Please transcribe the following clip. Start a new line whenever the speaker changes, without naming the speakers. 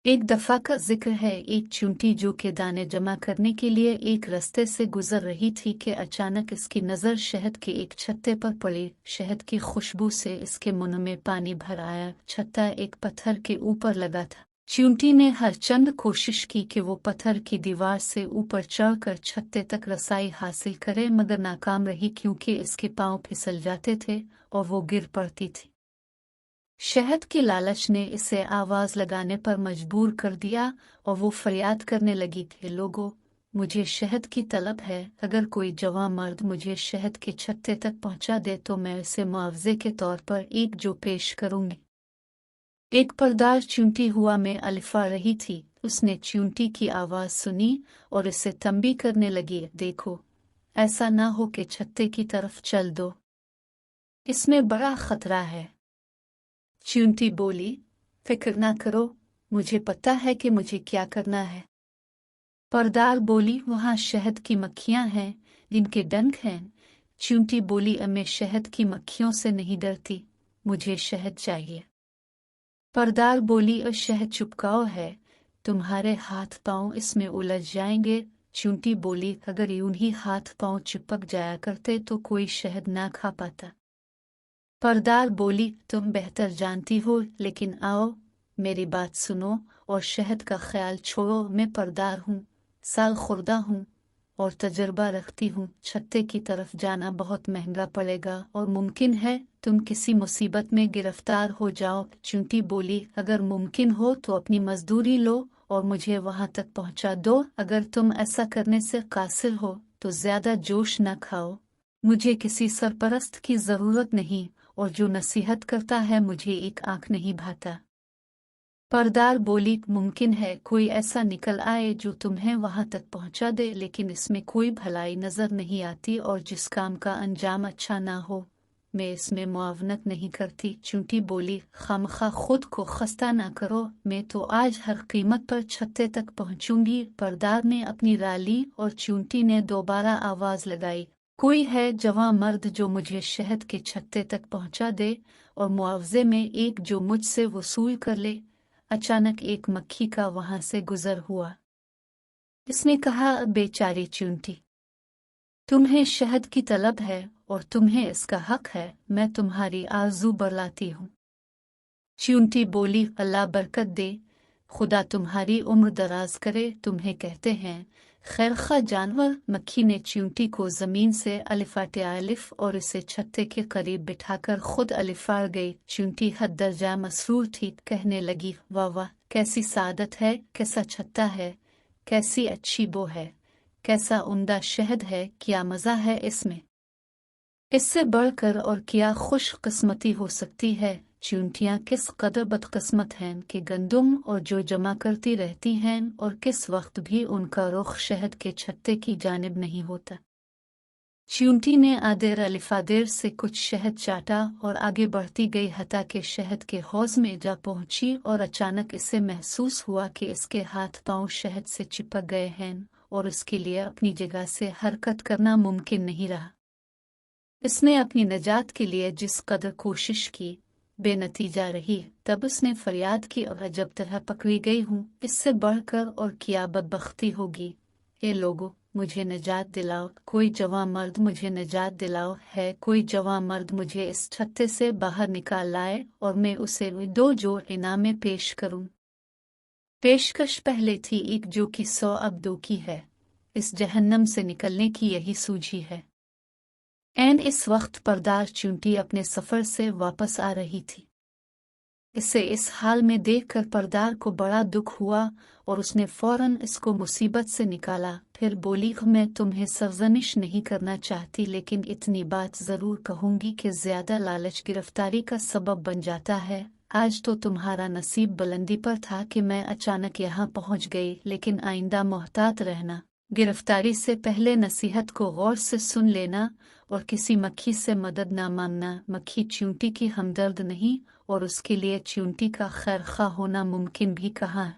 एक दफा का जिक्र है, एक चींटी जो के दाने जमा करने के लिए एक रास्ते से गुजर रही थी कि अचानक इसकी नज़र शहद के एक छत्ते पर पड़ी। शहद की खुशबू से इसके मुंह में पानी भर आया। छत्ता एक पत्थर के ऊपर लगा था। चींटी ने हर चंद कोशिश की कि वो पत्थर की दीवार से ऊपर चढ़कर छत्ते तक रसाई हासिल करे, मगर नाकाम रही क्योंकि इसके पांव फिसल जाते थे और वो गिर पड़ती थी। शहद की लालच ने इसे आवाज लगाने पर मजबूर कर दिया और वो फरियाद करने लगी कि लोगों, मुझे शहद की तलब है। अगर कोई जवां मर्द मुझे शहद के छत्ते तक पहुंचा दे तो मैं उसे मुआवजे के तौर पर एक जो पेश करूंगी। एक परदार चींटी हुआ में अलिफा रही थी। उसने चींटी की आवाज सुनी और इसे तंबी करने लगी, देखो, ऐसा ना हो कि छत्ते की तरफ चल दो, इसमें बड़ा खतरा है। चींटी बोली, फिक्र ना करो, मुझे पता है कि मुझे क्या करना है। परदार बोली, वहां शहद की मक्खियां हैं जिनके डंक हैं। चींटी बोली, मैं शहद की मक्खियों से नहीं डरती, मुझे शहद चाहिए। परदार बोली, शहद चिपकाओ है, तुम्हारे हाथ पांव इसमें उलझ जाएंगे। चींटी बोली, अगर यूं ही हाथ पांव चिपक जाया करते तो कोई शहद ना खा पाता। परदार बोली, तुम बेहतर जानती हो, लेकिन आओ मेरी बात सुनो और शहद का ख्याल छोड़ो। मैं परदार हूँ, साल खुर्दा हूँ और तजर्बा रखती हूँ। छत्ते की तरफ जाना बहुत महंगा पड़ेगा और मुमकिन है तुम किसी मुसीबत में गिरफ्तार हो जाओ। चींटी बोली, अगर मुमकिन हो तो अपनी मजदूरी लो और मुझे वहां तक पहुंचा दो। अगर तुम ऐसा करने से कासिर हो तो ज्यादा जोश न खाओ, मुझे किसी सरपरस्त की जरूरत नहीं और जो नसीहत करता है मुझे एक आंख नहीं भाता। परदार बोली, मुमकिन है कोई ऐसा निकल आए जो तुम्हें वहां तक पहुंचा दे, लेकिन इसमें कोई भलाई नजर नहीं आती और जिस काम का अंजाम अच्छा ना हो मैं इसमें मुआवनत नहीं करती। चींटी बोली, खामखा खुद को खस्ता ना करो, मैं तो आज हर कीमत पर छत्ते तक पहुंचूंगी। परदार ने अपनी राली और चींटी ने दोबारा आवाज लगाई, कोई है जवां मर्द जो मुझे शहद के छत्ते तक पहुंचा दे और मुआवजे में एक जो मुझसे वसूल कर ले। अचानक एक मक्खी का वहां से गुजर हुआ। इसने कहा, बेचारी चींटी, तुम्हें शहद की तलब है और तुम्हें इसका हक है, मैं तुम्हारी आरज़ू बरलाती हूँ। चींटी बोली, अल्लाह बरकत दे, खुदा तुम्हारी उम्र दराज करे। तुम्हें कहते हैं खैरखा जानवर। मक्खी ने चींटी को जमीन से अलिफाटे अलिफ और इसे छत्ते के करीब बिठाकर खुद अलिफार गई। चींटी हद दर्जा मसरूर थी, कहने लगी, वाह वाह, कैसी सादत है, कैसा छत्ता है, कैसी अच्छी बो है, कैसा उम्दा शहद है, क्या मज़ा है इसमें, इससे बढ़कर और क्या खुश किस्मती हो सकती है। चींटियां किस कदर बदकिस्मत हैं कि गंदुम और जो जमा करती रहती हैं और किस वक्त भी उनका रुख शहद के छत्ते की जानिब नहीं होता। चींटी ने आदेर अलिफादेर से कुछ शहद चाटा और आगे बढ़ती गई, हता के शहद के हौज में जा पहुंची और अचानक इसे महसूस हुआ कि इसके हाथ पांव शहद से चिपक गए हैं और उसके लिए अपनी जगह से हरकत करना मुमकिन नहीं रहा। इसने अपनी निजात के लिए जिस कदर कोशिश की बेनतीजा रही। तब उसने फरियाद की, और अजब तरह पकड़ी गई हूँ, इससे बढ़कर और क्या बदबख्ती होगी। ए लोगो, मुझे निजात दिलाओ, कोई जवां मर्द मुझे निजात दिलाओ। है कोई जवां मर्द मुझे इस छत्ते से बाहर निकाल लाए और मैं उसे 2 जो इनामे पेश करूं। पेशकश पहले थी एक जो कि 100 अब 2 की है। इस जहन्नम से निकलने की यही सूझी है। एन इस वक्त परदार चींटी अपने सफर से वापस आ रही थी। इसे इस हाल में देखकर परदार को बड़ा दुख हुआ और उसने फौरन इसको मुसीबत से निकाला। फिर बोली, मैं तुम्हें सरजनिश नहीं करना चाहती, लेकिन इतनी बात जरूर कहूंगी कि ज्यादा लालच गिरफ्तारी का सबब बन जाता है। आज तो तुम्हारा नसीब बुलंदी पर था कि मैं अचानक यहाँ पहुँच गई, लेकिन आइंदा मोहतात रहना। गिरफ्तारी से पहले नसीहत को गौर से सुन लेना और किसी मक्खी से मदद ना मांगना। मक्खी चींटी की हमदर्द नहीं और उसके लिए चींटी का खैरखा होना मुमकिन भी कहाँ।